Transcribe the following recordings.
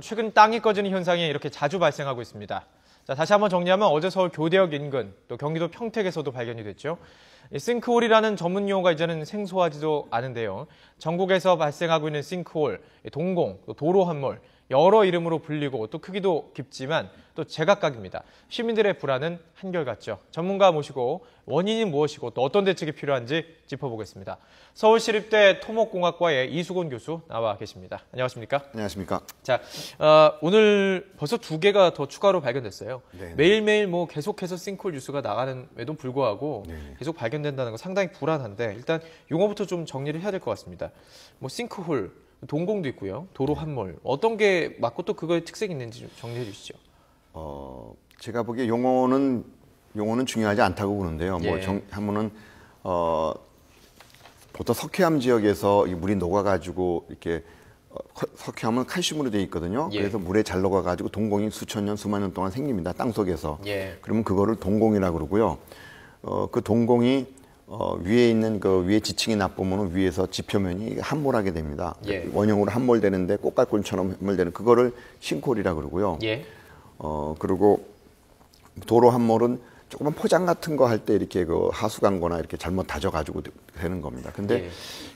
최근 땅이 꺼지는 현상이 이렇게 자주 발생하고 있습니다. 자, 다시 한번 정리하면 어제 서울 교대역 인근, 또 경기도 평택에서도 발견이 됐죠. 싱크홀이라는 전문 용어가 이제는 생소하지도 않은데요. 전국에서 발생하고 있는 싱크홀, 동공, 또 도로 함몰, 여러 이름으로 불리고 또 크기도 깊지만 또 제각각입니다. 시민들의 불안은 한결같죠. 전문가 모시고 원인이 무엇이고 또 어떤 대책이 필요한지 짚어보겠습니다. 서울시립대 토목공학과의 이수곤 교수 나와 계십니다. 안녕하십니까? 안녕하십니까? 자, 오늘 벌써 2개가 더 추가로 발견됐어요. 네네. 매일매일 계속해서 싱크홀 뉴스가 나가는에도 불구하고 네네. 계속 발견된다는 거 상당히 불안한데 일단 용어부터 좀 정리를 해야 될 것 같습니다. 싱크홀, 동공도 있고요. 도로 함몰. 어떤 게 맞고 또 그거의 특색이 있는지 좀 정리해 주시죠. 제가 보기에 용어는 중요하지 않다고 보는데요. 예. 하면은 보통 석회암 지역에서 이 물이 녹아가지고 이렇게 석회암은 칼슘으로 되어 있거든요. 예. 그래서 물에 잘 녹아가지고 동공이 수천 년, 수만 년 동안 생깁니다. 땅 속에서. 예. 그러면 그거를 동공이라고 그러고요. 그 동공이 위에 있는 위에 지층이 나쁘면 위에서 지표면이 함몰하게 됩니다. 예. 원형으로 함몰되는데 꽃갈콘처럼 함몰되는 그거를 싱크홀이라고 그러고요. 예. 그리고 도로 함몰은 조그만 포장 같은 거 할 때 이렇게 하수관거나 이렇게 잘못 다져가지고 되는 겁니다. 근데 예.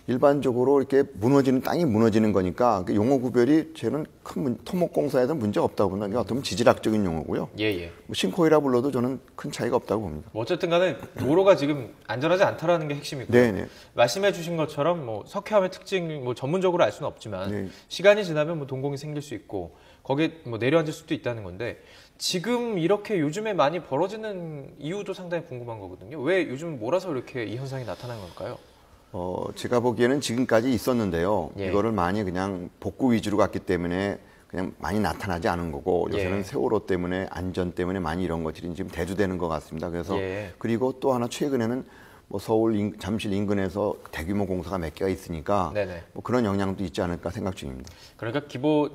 일반적으로 이렇게 땅이 무너지는 거니까 그 용어 구별이 저는 토목공사에서 문제가 없다고 본다. 어떻게 보면 지질학적인 용어고요. 예. 싱크홀이라 불러도 저는 큰 차이가 없다고 봅니다. 어쨌든 간에 도로가 지금 안전하지 않다라는 게 핵심이고요. 네네. 말씀해 주신 것처럼 석회암의 특징 전문적으로 알 수는 없지만 네. 시간이 지나면 동공이 생길 수 있고 거기에 내려앉을 수도 있다는 건데 지금 이렇게 요즘에 많이 벌어지는 이유도 상당히 궁금한 거거든요. 왜 요즘 몰아서 이렇게 이 현상이 나타난 걸까요? 제가 보기에는 지금까지 있었는데요. 예. 이거를 많이 그냥 복구 위주로 갔기 때문에 그냥 많이 나타나지 않은 거고 요새는 예. 세월호 때문에 안전 때문에 많이 이런 것들이 지금 대두되는 것 같습니다. 그래서 예. 그리고 또 하나 최근에는 서울 잠실 인근에서 대규모 공사가 몇 개가 있으니까 네네. 그런 영향도 있지 않을까 생각 중입니다. 그러니까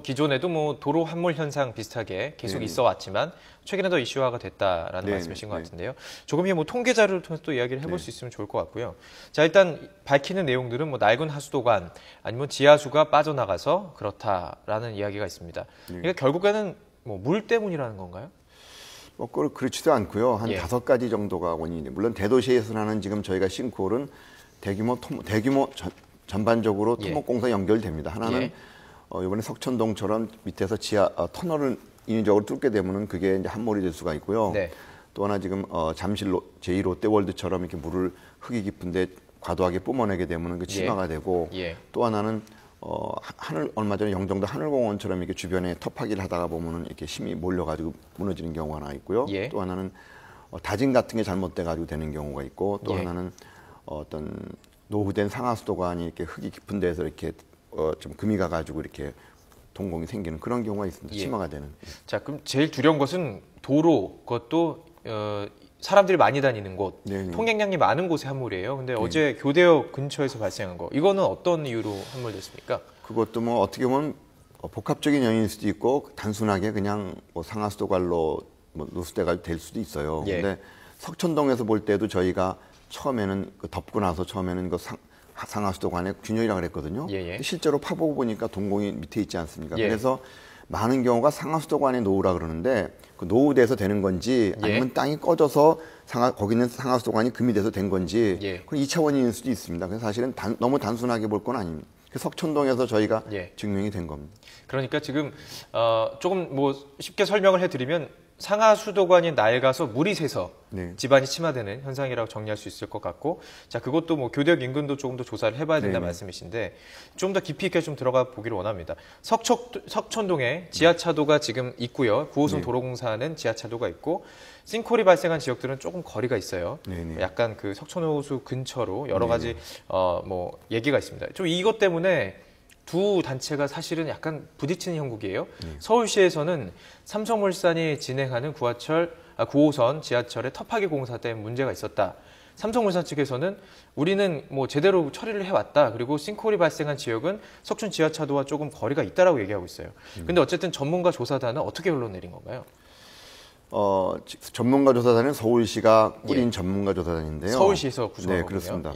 기존에도 도로 함몰 현상 비슷하게 계속 있어 왔지만 최근에 더 이슈화가 됐다라는 말씀이신 것 같은데요. 조금 통계 자료를 통해서 또 이야기를 해볼 수 있으면 좋을 것 같고요. 자, 일단 밝히는 내용들은 낡은 하수도관 아니면 지하수가 빠져나가서 그렇다라는 이야기가 있습니다. 그러니까 결국에는 물 때문이라는 건가요? 그렇지도 않고요. 한 예. 5가지 정도가 원인이. 물론 대도시에서는 지금 저희가 싱크홀은 대규모 전반적으로 예. 토목공사 연결됩니다. 하나는 이번에 석천동처럼 밑에서 터널을 인위적으로 뚫게 되면은 그게 이제 함몰이 될 수가 있고요. 네. 또 하나 지금 잠실 제2롯데월드처럼 이렇게 물을 흙이 깊은데 과도하게 뿜어내게 되면은 그 침하가 되고 또 하나는 얼마 전에 영종도 하늘공원처럼 이렇게 주변에 터파기를 하다가 보면은 이렇게 힘이 몰려가지고 무너지는 경우가 하나 있고요. 또 하나는 다짐 같은 게 잘못돼가지고 되는 경우가 있고 또 하나는 어떤 노후된 상하수도관이 이렇게 흙이 깊은 데서 이렇게 좀 금이 가가지고 이렇게 동공이 생기는 그런 경우가 있습니다. 침하가 되는. 자, 그럼 제일 두려운 것은 도로, 그것도 사람들이 많이 다니는 곳, 통행량이 많은 곳의 함몰이에요. 근데 어제 교대역 근처에서 발생한 거, 이거는 어떤 이유로 함몰됐습니까? 그것도 어떻게 보면 복합적인 요인일 수도 있고 단순하게 그냥 상하수도관로 누수대가 될 수도 있어요. 근데 석천동에서 볼 때도 저희가 처음에는 덮고 나서 처음에는 상하수도관의 균열이라고 그랬거든요. 근데 실제로 파보고 보니까 동공이 밑에 있지 않습니까? 그래서 많은 경우가 상하수도관의 노후라 그러는데 그 노후돼서 되는 건지 아니면 땅이 꺼져서 거기 있는 상하수도관이 금이 돼서 된 건지 그건 2차 원인일 수도 있습니다. 그래서 사실은 너무 단순하게 볼 건 아닙니다. 석천동에서 저희가 증명이 된 겁니다. 그러니까 지금 조금 쉽게 설명을 해드리면 상하수도관이 낡아서 물이 새서 집안이 침하되는 현상이라고 정리할 수 있을 것 같고, 자, 그것도 교대역 인근도 조금 더 조사를 해봐야 된다 말씀이신데 좀 더 깊이 있게 좀 들어가 보기를 원합니다. 석천동에 지하차도가 지금 있고요. 9호선 도로공사는 지하차도가 있고 싱크홀이 발생한 지역들은 조금 거리가 있어요. 약간 석천호수 근처로 여러 가지 얘기가 있습니다. 좀 이것 때문에 두 단체가 사실은 약간 부딪히는 형국이에요. 서울시에서는 삼성물산이 진행하는 9호선 지하철의 터파기 공사 때문에 문제가 있었다. 삼성물산 측에서는 우리는 제대로 처리를 해왔다. 그리고 싱크홀이 발생한 지역은 석천 지하차도와 조금 거리가 있다라고 얘기하고 있어요. 근데 어쨌든 전문가 조사단은 어떻게 결론 내린 건가요? 전문가 조사단은 서울시가 꾸린 전문가 조사단인데요. 서울시에서 구성한 네, 거군요. 그렇습니다.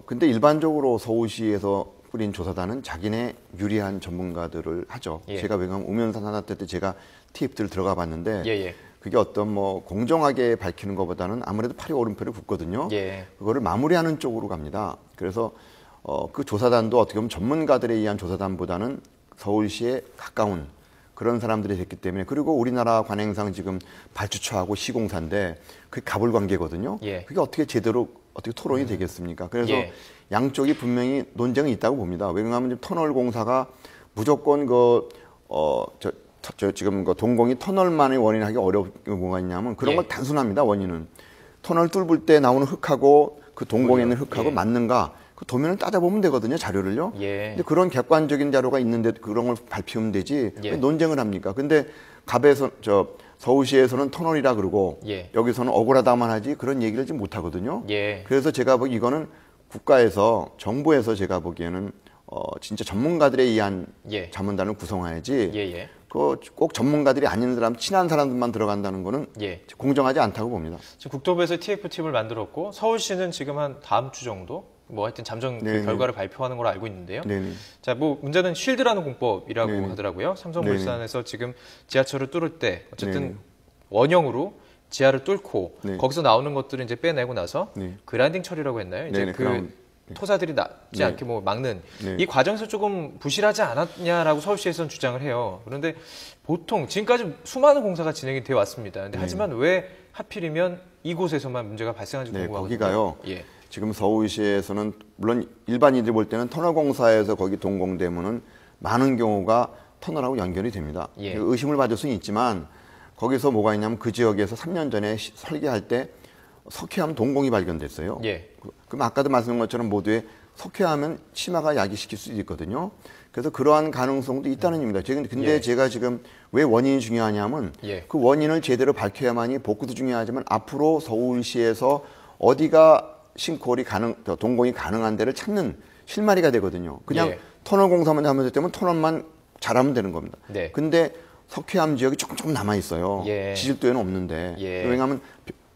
근데 일반적으로 서울시에서 꾸린 조사단은 자기네 유리한 전문가들을 하죠. 예. 제가 왜냐하면 우면산 산사태 때 제가 TF들 들어가 봤는데 예. 그게 어떤 뭐 공정하게 밝히는 것보다는 아무래도 팔이 오른편을 굽거든요. 예. 그거를 마무리하는 쪽으로 갑니다. 그래서 그 조사단도 어떻게 보면 전문가들에 의한 조사단보다는 서울시에 가까운 그런 사람들이 됐기 때문에, 그리고 우리나라 관행상 지금 발주처하고 시공사인데 그게 가불관계거든요. 예. 그게 어떻게 제대로 어떻게 토론이 되겠습니까? 그래서 예. 양쪽이 분명히 논쟁은 있다고 봅니다. 왜냐하면 지금 터널 공사가 무조건 지금 동공이 터널만의 원인하기 어려운 게 뭐가 있냐면 그런 예. 건 단순합니다. 원인은 터널 뚫을 때 나오는 흑하고 그 동공에 있는 흑하고 예. 맞는가, 그 도면을 따져보면 되거든요, 자료를요. 예. 근데 그런 객관적인 자료가 있는데 그런 걸 발표하면 되지 예. 왜 논쟁을 합니까? 근데 서울시에서는 터널이라 그러고 예. 여기서는 억울하다만 하지 그런 얘기를 지금 못 하거든요. 예. 그래서 제가 보기 이거는 국가에서, 정부에서 제가 보기에는 진짜 전문가들에 의한 예. 자문단을 구성해야지. 예. 꼭 전문가들이 아닌 사람, 친한 사람들만 들어간다는 거는 예. 공정하지 않다고 봅니다. 지금 국토부에서 TF팀을 만들었고 서울시는 지금 한 다음 주 정도 뭐 하여튼 잠정 그 네네. 결과를 발표하는 걸로 알고 있는데요. 네네. 자, 뭐 문제는 쉴드라는 공법이라고 네네. 하더라고요. 삼성물산에서 지금 지하철을 뚫을 때 어쨌든 네네. 원형으로 지하를 뚫고 네. 거기서 나오는 것들을 이제 빼내고 나서 네. 그라인딩 처리라고 했나요? 이제 네네, 토사들이 낫지 네. 않게 뭐 막는 네. 이 과정에서 조금 부실하지 않았냐라고 서울시에서는 주장을 해요. 그런데 보통 지금까지 수많은 공사가 진행이 되어 왔습니다. 근데 하지만 왜 하필이면 이곳에서만 문제가 발생한지 네, 궁금하거든요. 거기가요. 예. 지금 서울시에서는 물론 일반인들이 볼 때는 터널공사에서 거기 동공되면은 많은 경우가 터널하고 연결이 됩니다. 예. 의심을 받을 수는 있지만 거기서 뭐가 있냐면 그 지역에서 3년 전에 설계할 때 석회암 동공이 발견됐어요. 예. 그럼 아까도 말씀드린 것처럼 모두에 석회암은 치마가 야기시킬 수도 있거든요. 그래서 그러한 가능성도 있다는 얘기입니다. 근데 예. 제가 지금 왜 원인이 중요하냐면 예. 그 원인을 제대로 밝혀야만이 복구도 중요하지만 앞으로 서울시에서 어디가 싱크홀이 동공이 가능한 데를 찾는 실마리가 되거든요. 그냥 예. 터널 공사만 하면 되면 터널만 잘하면 되는 겁니다. 네. 근데 석회암 지역이 조금 남아 있어요. 예. 지질도에는 없는데. 예. 왜냐하면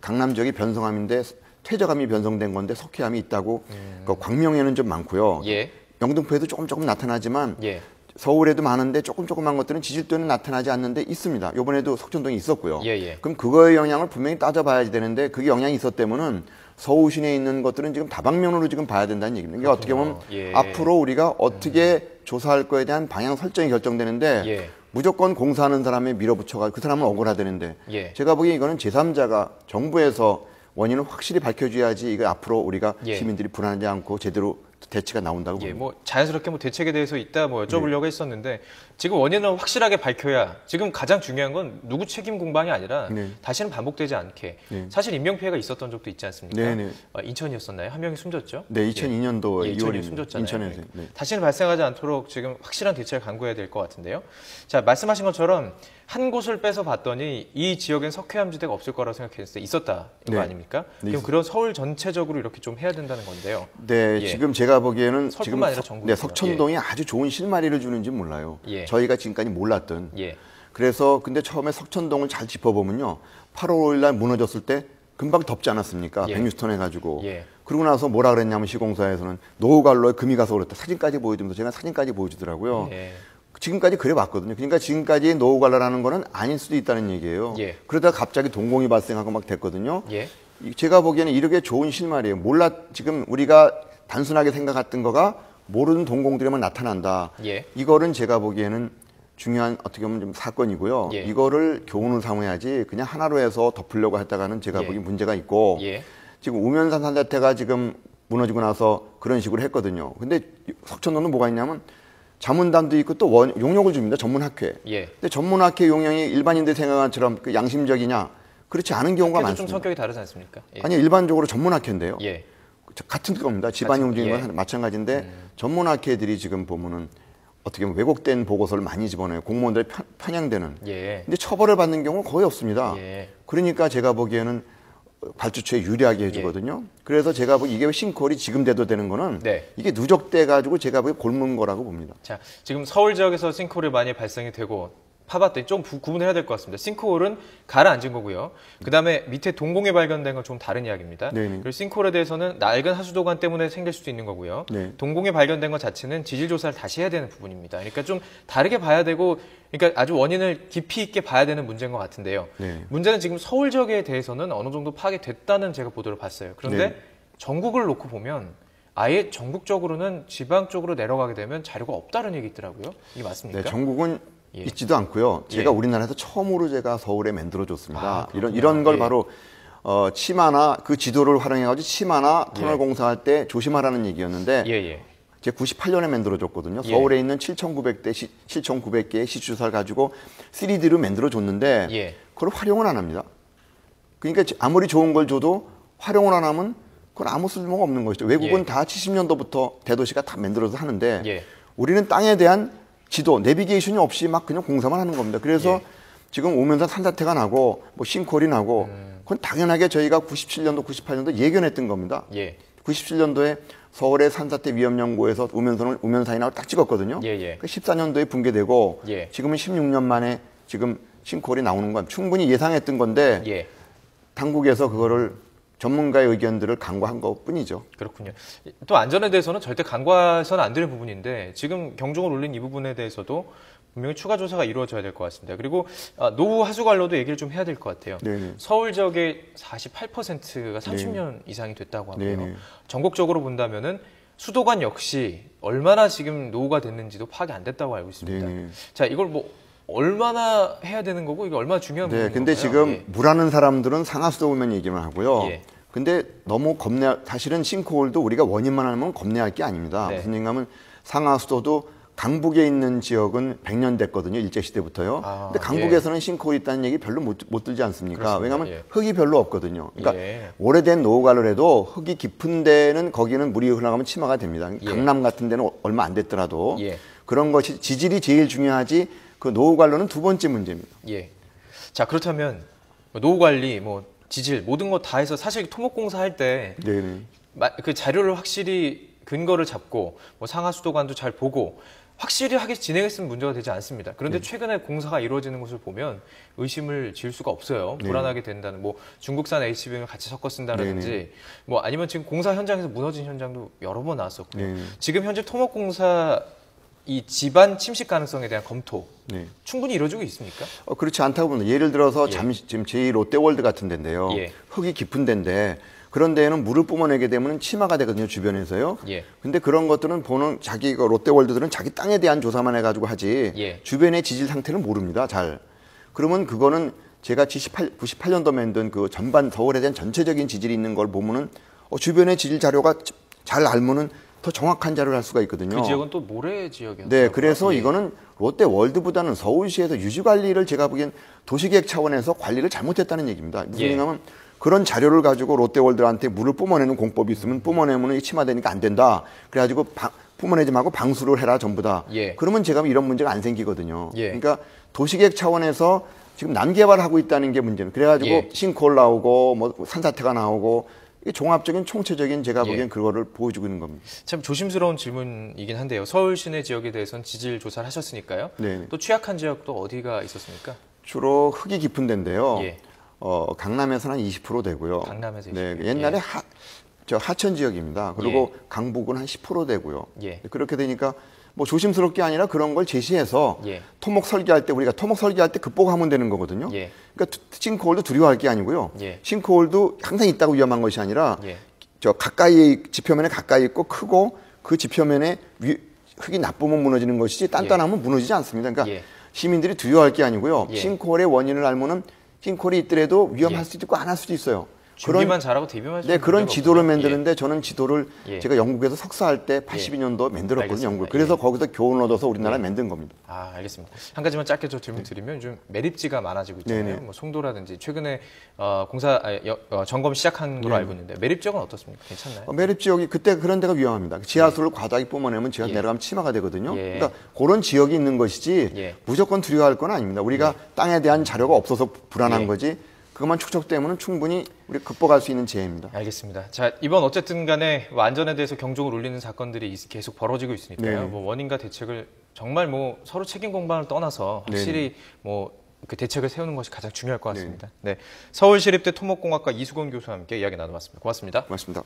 강남 지역이 변성암인데 퇴적암이 변성된 건데 석회암이 있다고. 그 광명에는 좀 많고요. 예. 영등포에도 조금 나타나지만 예. 서울에도 많은데 조그만 것들은 지질도에는 나타나지 않는데 있습니다. 이번에도 석촌동에 있었고요. 예. 그럼 그거의 영향을 분명히 따져봐야 되는데 그게 영향이 있었다면은 서울 시내에 있는 것들은 지금 다방면으로 지금 봐야 된다는 얘기입니다. 이게 어떻게 보면 예. 앞으로 우리가 어떻게 조사할 거에 대한 방향 설정이 결정되는데 예. 무조건 공사하는 사람에 밀어붙여가 그 사람은 억울하다는데 예. 제가 보기에 이거는 제3자가 정부에서 원인을 확실히 밝혀줘야지 이거 앞으로 우리가 예. 시민들이 불안하지 않고 제대로 대치가 나온다고 예, 봅니다. 뭐 자연스럽게 뭐 대책에 대해서 이따 뭐 여쭤보려고 했었는데 지금 원인을 확실하게 밝혀야 지금 가장 중요한 건 누구 책임 공방이 아니라 네. 다시는 반복되지 않게 네. 사실 인명 피해가 있었던 적도 있지 않습니까? 네네. 인천이었었나요? 한 명이 숨졌죠? 네, 2002년도 예, 2월에 숨졌잖아요. 인천에서. 네. 다시는 발생하지 않도록 지금 확실한 대책을 강구해야 될 것 같은데요. 자, 말씀하신 것처럼 한 곳을 빼서 봤더니 이 지역엔 석회암지대가 없을 거라고 생각했을 때 있었다 거 네. 아닙니까? 네, 그럼 그런 서울 전체적으로 이렇게 좀 해야 된다는 건데요. 네, 예. 지금 제가 보기에는 서울뿐만 지금 아니라 전국이고요. 네, 석천동이 아주 좋은 실마리를 주는지 몰라요. 예. 저희가 지금까지 몰랐던. 예. 그래서 근데 처음에 석천동을 잘 짚어보면요. 8월 5일 날 무너졌을 때 금방 덮지 않았습니까? 예. 100뉴스턴 해가지고. 예. 그러고 나서 뭐라 그랬냐면 시공사에서는 노후관로에 금이 가서 그랬다. 사진까지 보여주면서 제가 사진까지 보여주더라고요. 예. 지금까지 그래 왔거든요. 그러니까 지금까지 노후관로라는 거는 아닐 수도 있다는 얘기예요. 예. 그러다가 갑자기 동공이 발생하고 막 됐거든요. 예. 제가 보기에는 이렇게 좋은 실마리예요. 지금 우리가 단순하게 생각했던 거가 모르는 동공들에만 나타난다. 예. 이거는 제가 보기에는 중요한 어떻게 보면 좀 사건이고요. 예. 이거를 교훈을 삼아야지 그냥 하나로 해서 덮으려고 했다가는 제가 예. 보기엔 문제가 있고 예. 지금 우면산 산자태가 지금 무너지고 나서 그런 식으로 했거든요. 근데 석천동은 뭐가 있냐면 자문단도 있고 또 용역을 줍니다. 전문학회. 예. 근데 전문학회 용역이 일반인들 생각한 것처럼 그 양심적이냐? 그렇지 않은 경우가 학교도 좀 많습니다. 성격이 다르지 않습니까? 예. 아니 일반적으로 전문학회인데요. 예. 같은 겁니다. 집안이 움직이는 예. 건 마찬가지인데 전문학회들이 지금 보면은 어떻게 보면 왜곡된 보고서를 많이 집어넣어요. 공무원들이 편향되는. 예. 근데 처벌을 받는 경우는 거의 없습니다. 예. 그러니까 제가 보기에는 발주처에 유리하게 해주거든요. 그래서 제가 보기 이게 싱크홀이 지금 돼도 되는 거는 네. 이게 누적돼 가지고 제가 보기 골문 거라고 봅니다. 자, 지금 서울 지역에서 싱크홀이 많이 발생이 되고 파봤더니 좀 구분을 해야 될 것 같습니다. 싱크홀은 가라앉은 거고요. 그 다음에 밑에 동공에 발견된 건 좀 다른 이야기입니다. 네네. 그리고 싱크홀에 대해서는 낡은 하수도관 때문에 생길 수도 있는 거고요. 네. 동공에 발견된 것 자체는 지질 조사를 다시 해야 되는 부분입니다. 그러니까 좀 다르게 봐야 되고, 그러니까 아주 원인을 깊이 있게 봐야 되는 문제인 것 같은데요. 네. 문제는 지금 서울 지역에 대해서는 어느 정도 파악이 됐다는 제가 보도를 봤어요. 그런데 네. 전국을 놓고 보면 아예 전국적으로는 지방 쪽으로 내려가게 되면 자료가 없다는 얘기 있더라고요. 이게 맞습니까? 네, 전국은 예. 있지도 않고요. 제가 예. 우리나라에서 처음으로 제가 서울에 만들어줬습니다. 아, 이런 걸 예. 바로 치마나 그 지도를 활용해가지고 치마나 터널 예. 공사할 때 조심하라는 얘기였는데 예. 제가 98년에 만들어줬거든요. 예. 서울에 있는 7,900개의 시추사를 가지고 3D로 만들어줬는데 예. 그걸 활용을 안 합니다. 그러니까 아무리 좋은 걸 줘도 활용을 안 하면 그건 아무 쓸모가 없는 것이죠. 외국은 예. 다 70년도부터 대도시가 다 만들어서 하는데 예. 우리는 땅에 대한 지도, 내비게이션이 없이 막 그냥 공사만 하는 겁니다. 그래서 예. 지금 오면서 산사태가 나고 뭐 싱크홀이 나고 그건 당연하게 저희가 97년도, 98년도 예견했던 겁니다. 예. 97년도에 서울의 산사태 위험연구에서 우면사인하고 딱 찍었거든요. 예. 그 14년도에 붕괴되고 예. 지금은 16년 만에 지금 싱크홀이 나오는 건 충분히 예상했던 건데 예. 당국에서 그거를 전문가의 의견들을 간과한 것뿐이죠. 그렇군요. 또 안전에 대해서는 절대 간과해서는 안 되는 부분인데 지금 경종을 울린 이 부분에 대해서도 분명히 추가 조사가 이루어져야 될 것 같습니다. 그리고 노후 하수관로도 얘기를 좀 해야 될 것 같아요. 네네. 서울 지역의 48%가 30년 이상이 됐다고 하고요. 네네. 전국적으로 본다면은 수도관 역시 얼마나 지금 노후가 됐는지도 파악이 안 됐다고 알고 있습니다. 네네. 자, 이걸 뭐 얼마나 해야 되는 거고 이게 얼마나 중요한 네, 부분인가요? 근데 지금 예. 물하는 사람들은 상하수도 오면 얘기만 하고요. 예. 근데 너무 사실은 싱크홀도 우리가 원인만 하면 겁내할 게 아닙니다. 네. 무슨 얘기냐면 상하수도도 강북에 있는 지역은 100년 됐거든요. 일제시대부터요. 근데 강북에서는 싱크홀이 있다는 얘기 별로 못 들지 않습니까? 그렇습니다. 왜냐하면 예. 흙이 별로 없거든요. 그러니까 예. 오래된 노후관을 해도 흙이 깊은 데는 거기는 물이 흘러가면 침하가 됩니다. 예. 강남 같은 데는 얼마 안 됐더라도 예. 그런 것이 지질이 제일 중요하지 그 노후관로는 두 번째 문제입니다. 예. 자, 그렇다면 노후 관리, 뭐 지질 모든 거 다 해서 사실 토목공사 할 때 네네. 그 자료를 확실히 근거를 잡고 뭐 상하수도관도 잘 보고 확실히 하게 진행했으면 문제가 되지 않습니다. 그런데 최근에 공사가 이루어지는 것을 보면 의심을 지을 수가 없어요. 네. 불안하게 된다는 뭐 중국산 HBM을 같이 섞어 쓴다든지 네네. 뭐 아니면 지금 공사 현장에서 무너진 현장도 여러 번 나왔었고요. 네네. 지금 현재 토목공사 이 집안 침식 가능성에 대한 검토 네. 충분히 이루어지고 있습니까? 그렇지 않다고 봅니다. 예를 들어서 예. 지금 제2롯데월드 같은 데인데요. 예. 흙이 깊은 데인데 그런 데에는 물을 뿜어내게 되면 침하가 되거든요. 주변에서요. 예. 근데 그런 것들은 보는 롯데월드들은 자기 땅에 대한 조사만 해가지고 하지 예. 주변의 지질 상태를 모릅니다. 잘. 그러면 그거는 제가 98년도 만든 그 전반 서울에 대한 전체적인 지질이 있는 걸 보면은 주변의 지질 자료가 잘 알면은 더 정확한 자료를 할 수가 있거든요. 그 지역은 또 모래 지역이었어요. 네, 그래서 예. 이거는 롯데월드보다는 서울시에서 유지관리를 제가 보기엔 도시계획 차원에서 관리를 잘못했다는 얘기입니다. 무슨 예. 얘기냐면 그런 자료를 가지고 롯데월드한테 물을 뿜어내는 공법이 있으면 뿜어내면 이 침하되니까 안 된다. 그래가지고 뿜어내지 말고 방수를 해라 전부 다. 예. 그러면 제가 이런 문제가 안 생기거든요. 예. 그러니까 도시계획 차원에서 지금 난개발하고 있다는 게 문제는. 그래가지고 예. 싱크홀 나오고 뭐 산사태가 나오고 이게 종합적인 총체적인 제가 보기엔 예. 그거를 보여주고 있는 겁니다. 참 조심스러운 질문이긴 한데요. 서울 시내 지역에 대해서는 지질 조사를 하셨으니까요. 네. 또 취약한 지역도 어디가 있었습니까? 주로 흙이 깊은 데인데요. 예. 강남에서는 한 20% 되고요. 강남에서 20%. 네, 옛날에 하천 지역입니다. 그리고 예. 강북은 한 10% 되고요. 예. 그렇게 되니까 뭐 조심스럽게 아니라 그런 걸 제시해서 예. 토목 설계할 때 우리가 토목 설계할 때 극복하면 되는 거거든요. 예. 그러니까 싱크홀도 두려워할 게 아니고요. 예. 싱크홀도 항상 있다고 위험한 것이 아니라 예. 저 가까이 지표면에 가까이 있고 크고 그 지표면에 흙이 나쁘면 무너지는 것이지 단단하면 무너지지 않습니다. 그러니까 예. 시민들이 두려워할 게 아니고요. 예. 싱크홀의 원인을 알면은 싱크홀이 있더라도 위험할 예. 수도 있고 안 할 수도 있어요. 준비만 잘하고 대비만 네, 그런 지도를 없군요. 만드는데 저는 지도를 예. 제가 영국에서 석사할 때 82년도 만들었거든요. 알겠습니다. 영국. 그래서 예. 거기서 교훈을 얻어서 우리나라에 만든 겁니다. 아, 알겠습니다. 한 가지만 짧게 좀 질문 드리면 요즘 매립지가 많아지고 있잖아요. 네네. 뭐 송도라든지 최근에 점검 시작한 걸로 알고 있는데 매립 지역은 어떻습니까? 괜찮나요? 매립 지역이 그때 그런 데가 위험합니다. 지하수를 과다히 뿜어내면 지하 예. 내려가면 침하가 되거든요. 예. 그러니까 그런 지역이 있는 것이지 예. 무조건 두려워할 건 아닙니다. 우리가 땅에 대한 자료가 없어서 불안한 예. 거지. 그것만 축적되면 충분히 우리 극복할 수 있는 재해입니다. 알겠습니다. 자, 이번 어쨌든 간에 뭐 안전에 대해서 경종을 울리는 사건들이 계속 벌어지고 있으니까요. 네. 뭐 원인과 대책을 정말 뭐 서로 책임 공방을 떠나서 확실히 뭐 그 대책을 세우는 것이 가장 중요할 것 같습니다. 네. 서울시립대 토목공학과 이수건 교수와 함께 이야기 나눠봤습니다. 고맙습니다. 고맙습니다.